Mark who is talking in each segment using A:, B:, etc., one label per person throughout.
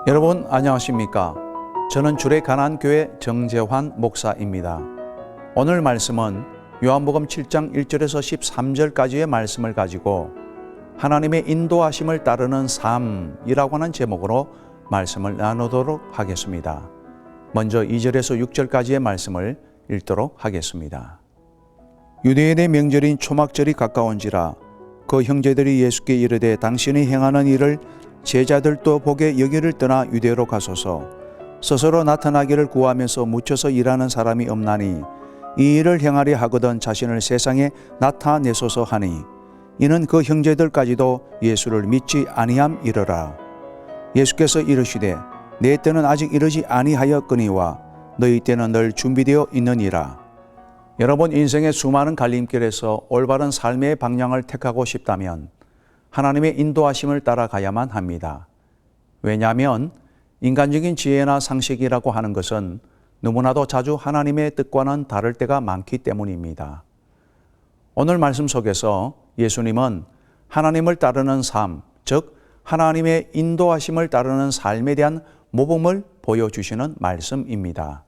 A: 여러분 안녕하십니까? 저는 주례 가난교회 정재환 목사입니다. 오늘 말씀은 요한복음 7장 1절에서 13절까지의 말씀을 가지고 하나님의 인도하심을 따르는 삶이라고 하는 제목으로 말씀을 나누도록 하겠습니다. 먼저 2절에서 6절까지의 말씀을 읽도록 하겠습니다. 유대인의 명절인 초막절이 가까운지라 그 형제들이 예수께 이르되 당신이 행하는 일을 제자들도 보게 여기를 떠나 유대로 가소서. 스스로 나타나기를 구하면서 묻혀서 일하는 사람이 없나니 이 일을 행하려 하거든 자신을 세상에 나타내소서 하니, 이는 그 형제들까지도 예수를 믿지 아니함이러라. 예수께서 이르시되 내 때는 아직 이르지 아니하였거니와 너희 때는 늘 준비되어 있느니라. 여러분, 인생의 수많은 갈림길에서 올바른 삶의 방향을 택하고 싶다면 하나님의 인도하심을 따라가야만 합니다. 왜냐하면 인간적인 지혜나 상식이라고 하는 것은 너무나도 자주 하나님의 뜻과는 다를 때가 많기 때문입니다. 오늘 말씀 속에서 예수님은 하나님을 따르는 삶, 즉 하나님의 인도하심을 따르는 삶에 대한 모범을 보여주시는 말씀입니다.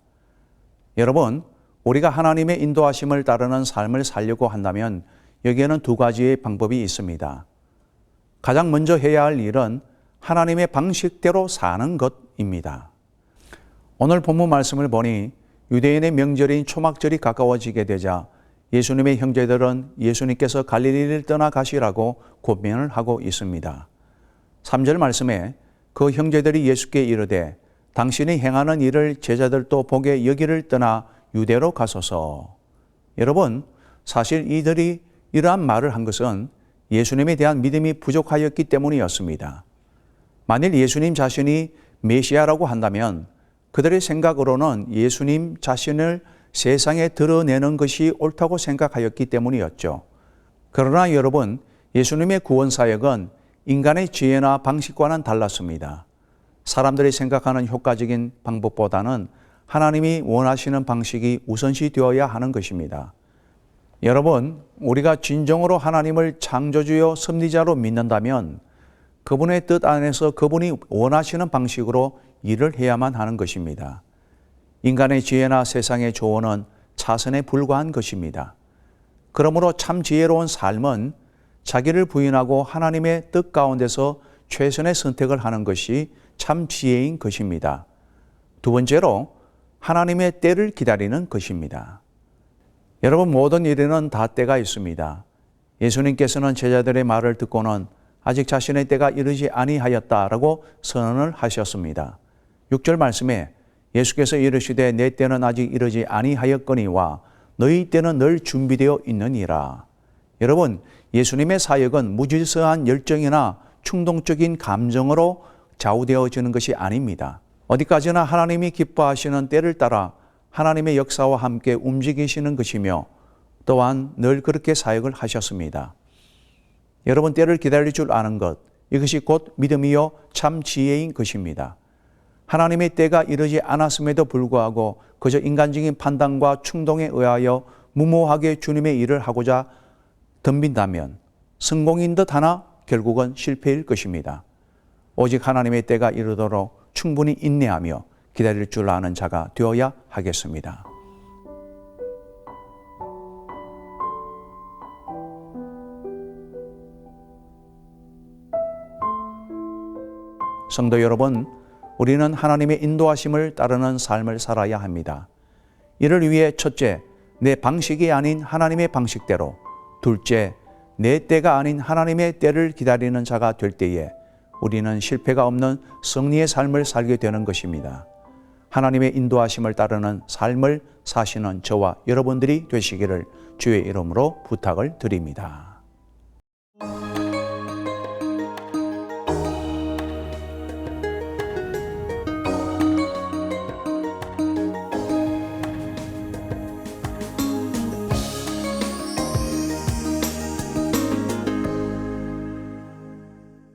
A: 여러분, 우리가 하나님의 인도하심을 따르는 삶을 살려고 한다면 여기에는 두 가지의 방법이 있습니다. 가장 먼저 해야 할 일은 하나님의 방식대로 사는 것입니다. 오늘 본문 말씀을 보니 유대인의 명절인 초막절이 가까워지게 되자 예수님의 형제들은 예수님께서 갈릴리를 떠나 가시라고 권면을 하고 있습니다. 3절 말씀에 그 형제들이 예수께 이르되 당신이 행하는 일을 제자들도 보게 여기를 떠나 유대로 가소서. 여러분, 사실 이들이 이러한 말을 한 것은 예수님에 대한 믿음이 부족하였기 때문이었습니다. 만일 예수님 자신이 메시아라고 한다면 그들의 생각으로는 예수님 자신을 세상에 드러내는 것이 옳다고 생각하였기 때문이었죠. 그러나 여러분, 예수님의 구원 사역은 인간의 지혜나 방식과는 달랐습니다. 사람들이 생각하는 효과적인 방법보다는 하나님이 원하시는 방식이 우선시 되어야 하는 것입니다. 여러분, 우리가 진정으로 하나님을 창조주요 섭리자로 믿는다면 그분의 뜻 안에서 그분이 원하시는 방식으로 일을 해야만 하는 것입니다. 인간의 지혜나 세상의 조언은 차선에 불과한 것입니다. 그러므로 참 지혜로운 삶은 자기를 부인하고 하나님의 뜻 가운데서 최선의 선택을 하는 것이 참 지혜인 것입니다. 두 번째로 하나님의 때를 기다리는 것입니다. 여러분, 모든 일에는 다 때가 있습니다. 예수님께서는 제자들의 말을 듣고는 아직 자신의 때가 이르지 아니하였다라고 선언을 하셨습니다. 6절 말씀에 예수께서 이르시되 내 때는 아직 이르지 아니하였거니와 너희 때는 늘 준비되어 있느니라. 여러분, 예수님의 사역은 무질서한 열정이나 충동적인 감정으로 좌우되어지는 것이 아닙니다. 어디까지나 하나님이 기뻐하시는 때를 따라 하나님의 역사와 함께 움직이시는 것이며 또한 늘 그렇게 사역을 하셨습니다. 여러분, 때를 기다릴 줄 아는 것, 이것이 곧 믿음이요 참 지혜인 것입니다. 하나님의 때가 이르지 않았음에도 불구하고 그저 인간적인 판단과 충동에 의하여 무모하게 주님의 일을 하고자 덤빈다면 성공인 듯 하나 결국은 실패일 것입니다. 오직 하나님의 때가 이르도록 충분히 인내하며 기다릴 줄 아는 자가 되어야 하겠습니다. 성도 여러분, 우리는 하나님의 인도하심을 따르는 삶을 살아야 합니다. 이를 위해 첫째, 내 방식이 아닌 하나님의 방식대로, 둘째, 내 때가 아닌 하나님의 때를 기다리는 자가 될 때에 우리는 실패가 없는 승리의 삶을 살게 되는 것입니다. 하나님의 인도하심을 따르는 삶을 사시는 저와 여러분들이 되시기를 주의 이름으로 부탁을 드립니다.